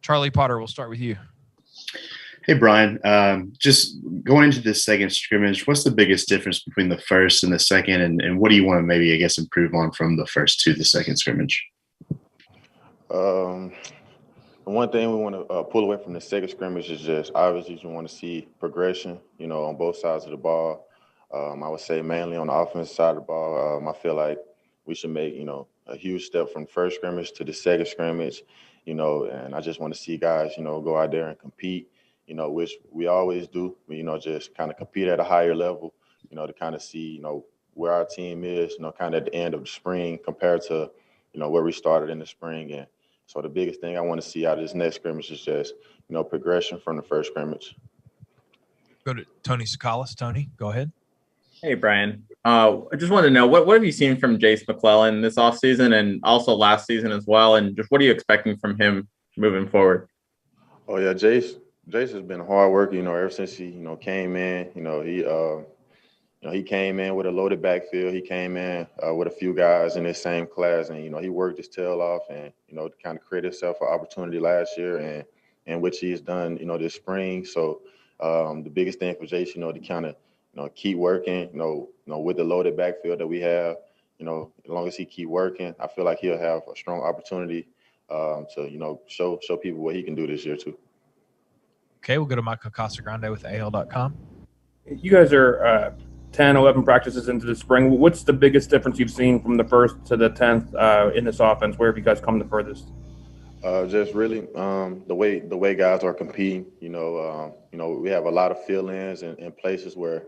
Charlie Potter, we'll start with you. Hey, Brian. Just going into this second scrimmage, what's the biggest difference between the first and the second, and what do you want to maybe, I guess, improve on from the first to the second scrimmage? The one thing we want to pull away from the second scrimmage is just obviously you want to see progression, on both sides of the ball. I would say mainly on the offensive side of the ball. I feel like we should make, a huge step from the first scrimmage to the second scrimmage, and I just want to see guys, go out there and compete, which we always do, just kind of compete at a higher level, to kind of see, where our team is, kind of at the end of the spring compared to, where we started in the spring. And so the biggest thing I want to see out of this next scrimmage is just, progression from the first scrimmage. Go to Tony Sakalas. Tony, go ahead. Hey, Brian. I just wanted to know, what have you seen from Jace McClellan this offseason and also last season as well? And just what are you expecting from him moving forward? Oh, yeah, Jace has been hard work, ever since he, came in. He came in with a loaded backfield. He came in with a few guys in his same class, and, he worked his tail off and, kind of created himself an opportunity last year, and which he's done, this spring. So the biggest thing for Jace, to kind of, keep working, with the loaded backfield that we have, as long as he keep working, I feel like he'll have a strong opportunity to, show people what he can do this year too. Okay, we'll go to Michael Casagrande with AL.com. You guys are 10, 11 practices into the spring. What's the biggest difference you've seen from the first to the 10th in this offense? Where have you guys come the furthest? Just really the way guys are competing. We have a lot of fill-ins in places where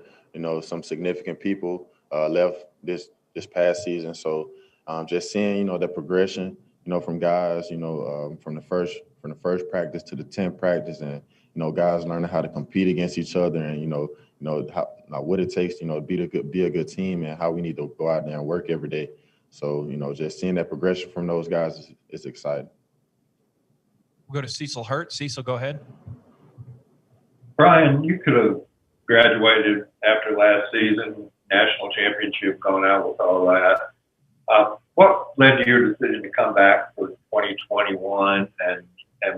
some significant people left this past season. So just seeing the progression from guys from the first practice to the 10th practice, and guys learning how to compete against each other, and how what it takes to be a good team, and how we need to go out there and work every day. So just seeing that progression from those guys is exciting. We'll go to Cecil Hurt. Cecil, go ahead. Brian, you could have graduated after last season, national championship, gone out with all that. What led to your decision to come back for 2021, and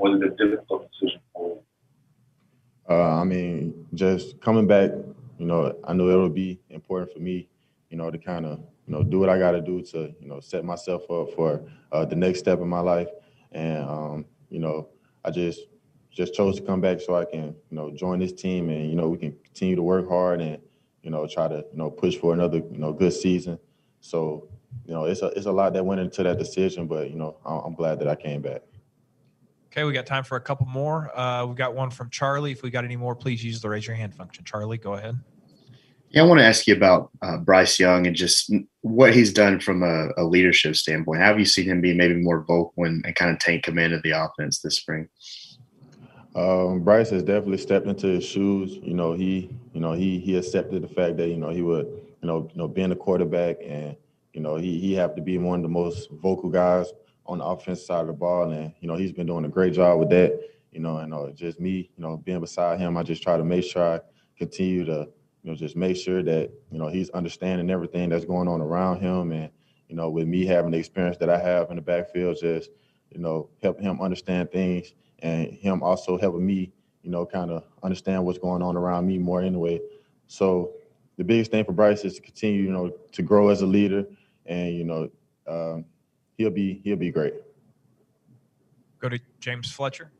was it a difficult decision for you? Just coming back, I knew it would be important for me, to kind of, do what I got to do to, set myself up for the next step in my life. And, I just chose to come back so I can, join this team, and, we can continue to work hard and, try to, push for another, good season. So, it's a lot that went into that decision, but, I'm glad that I came back. Okay, we got time for a couple more. We've got one from Charlie. If we got any more, please use the raise your hand function. Charlie, go ahead. Yeah, I want to ask you about Bryce Young and just what he's done from a leadership standpoint. How have you seen him be maybe more vocal and kind of take command of the offense this spring? Bryce has definitely stepped into his shoes. He accepted the fact that he would being a quarterback, and he had to be one of the most vocal guys on the offensive side of the ball, and he's been doing a great job with that. And just me, being beside him, I just try to make sure I continue to just make sure that he's understanding everything that's going on around him, and with me having the experience that I have in the backfield, just help him understand things, and him also helping me kind of understand what's going on around me more anyway. So the biggest thing for Bryce is to continue to grow as a leader, and he'll be great. Go to James Fletcher.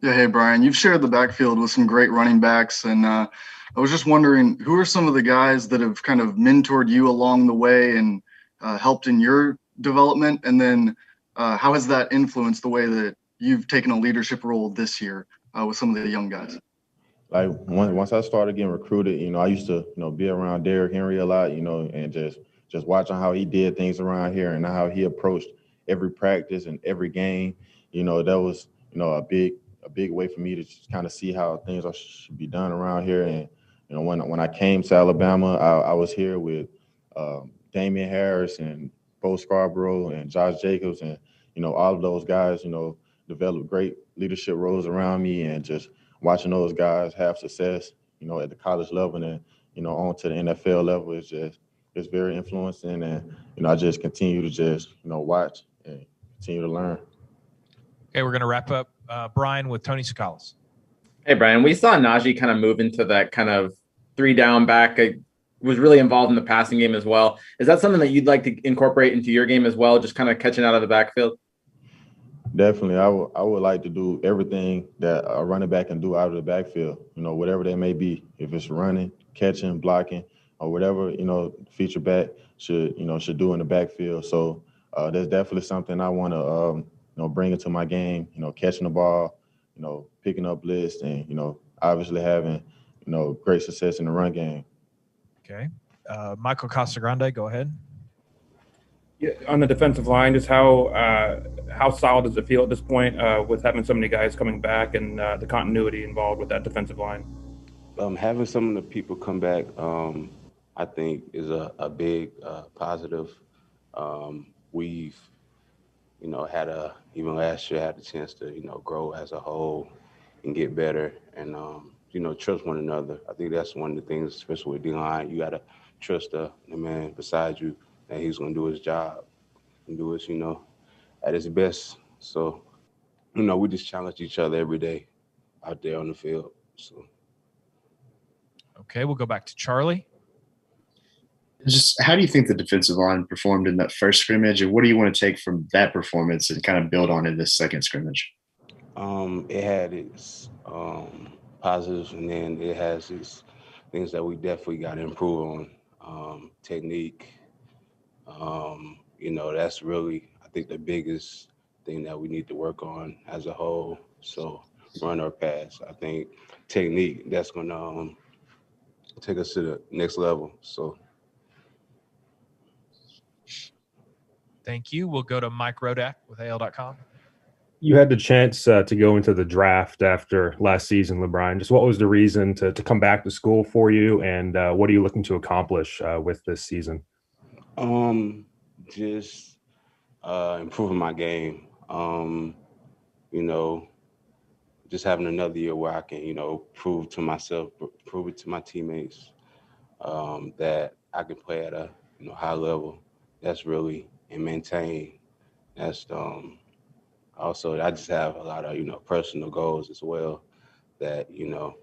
Yeah, hey, Brian. You've shared the backfield with some great running backs, and I was just wondering, who are some of the guys that have kind of mentored you along the way and helped in your development? And then how has that influenced the way that you've taken a leadership role this year with some of the young guys? Like once I started getting recruited, I used to, be around Derrick Henry a lot, and just watching how he did things around here and how he approached every practice and every game. That was, a big way for me to just kind of see how things should be done around here. And when I came to Alabama, I was here with Damian Harris and Bo Scarborough and Josh Jacobs, and all of those guys developed great leadership roles around me, and just watching those guys have success at the college level and on to the NFL level is just it's very influencing. And I just continue to just watch and continue to learn. Okay, we're going to wrap up Brian with Tony Sakalas. Hey, Brian, we saw Najee kind of move into that kind of 3-down back. Was really involved in the passing game as well. Is that something that you'd like to incorporate into your game as well, just kind of catching out of the backfield? Definitely. I would like to do everything that a running back can do out of the backfield, whatever that may be. If it's running, catching, blocking, or whatever, feature back should do in the backfield. So that's definitely something I want to, bring into my game, catching the ball, picking up blitz and, obviously having, great success in the run game. Okay. Michael Casagrande, go ahead. Yeah, on the defensive line, just how solid does it feel at this point with having so many guys coming back and the continuity involved with that defensive line? Having some of the people come back, I think, is a big positive. We've, even last year, had the chance to, grow as a whole and get better and, trust one another. I think that's one of the things, especially with D-line, you got to trust the man beside you that he's going to do his job and do it, at his best. So, we just challenge each other every day out there on the field. So. Okay, we'll go back to Charlie. Just how do you think the defensive line performed in that first scrimmage, and what do you want to take from that performance and kind of build on in this second scrimmage? It had its positives, and then it has its things that we definitely got to improve on. Technique, that's really, I think, the biggest thing that we need to work on as a whole. So run or pass. I think technique, that's going to take us to the next level. So. Thank you. We'll go to Mike Rodak with AL.com. You had the chance to go into the draft after last season, LaBryan. Just what was the reason to come back to school for you, and what are you looking to accomplish with this season? Just improving my game. Just having another year where I can, prove to myself, prove it to my teammates that I can play at a high level. That's really and maintain. That's also I just have a lot of personal goals as well that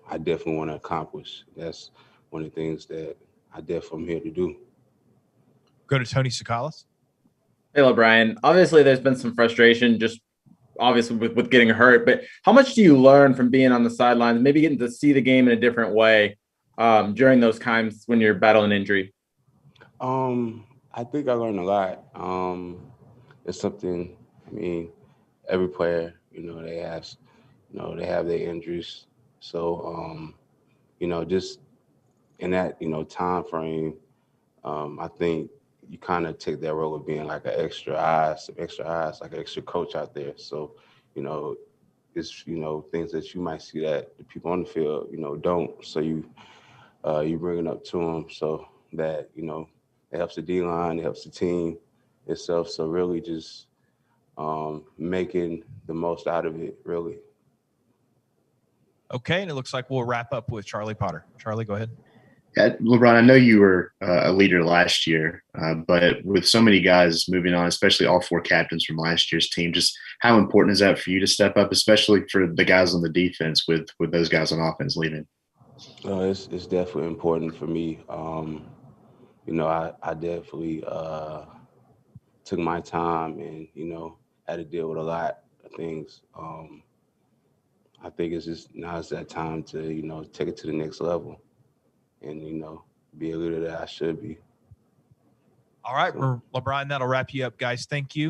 I definitely want to accomplish. That's one of the things that I definitely am here to do. Go to Tony Sakalas. Hey, LaBryan. Obviously, there's been some frustration just obviously with getting hurt, but how much do you learn from being on the sidelines, maybe getting to see the game in a different way during those times when you're battling injury? I think I learned a lot. It's something, every player, they have their injuries. So, just in that, time frame, I think you kind of take that role of being like an extra eyes, like an extra coach out there. So, it's, things that you might see that the people on the field, don't. So you bring it up to them so that, it helps the D-line, it helps the team itself. So really just making the most out of it, really. Okay, and it looks like we'll wrap up with Charlie Potter. Charlie, go ahead. Yeah, LaBryan, I know you were a leader last year, but with so many guys moving on, especially all 4 captains from last year's team, just how important is that for you to step up, especially for the guys on the defense with those guys on offense leaving? It's definitely important for me. I definitely took my time and, had to deal with a lot of things. I think now it's that time to, take it to the next level and, be a leader that I should be. All right, LaBryan, that'll wrap you up, guys. Thank you.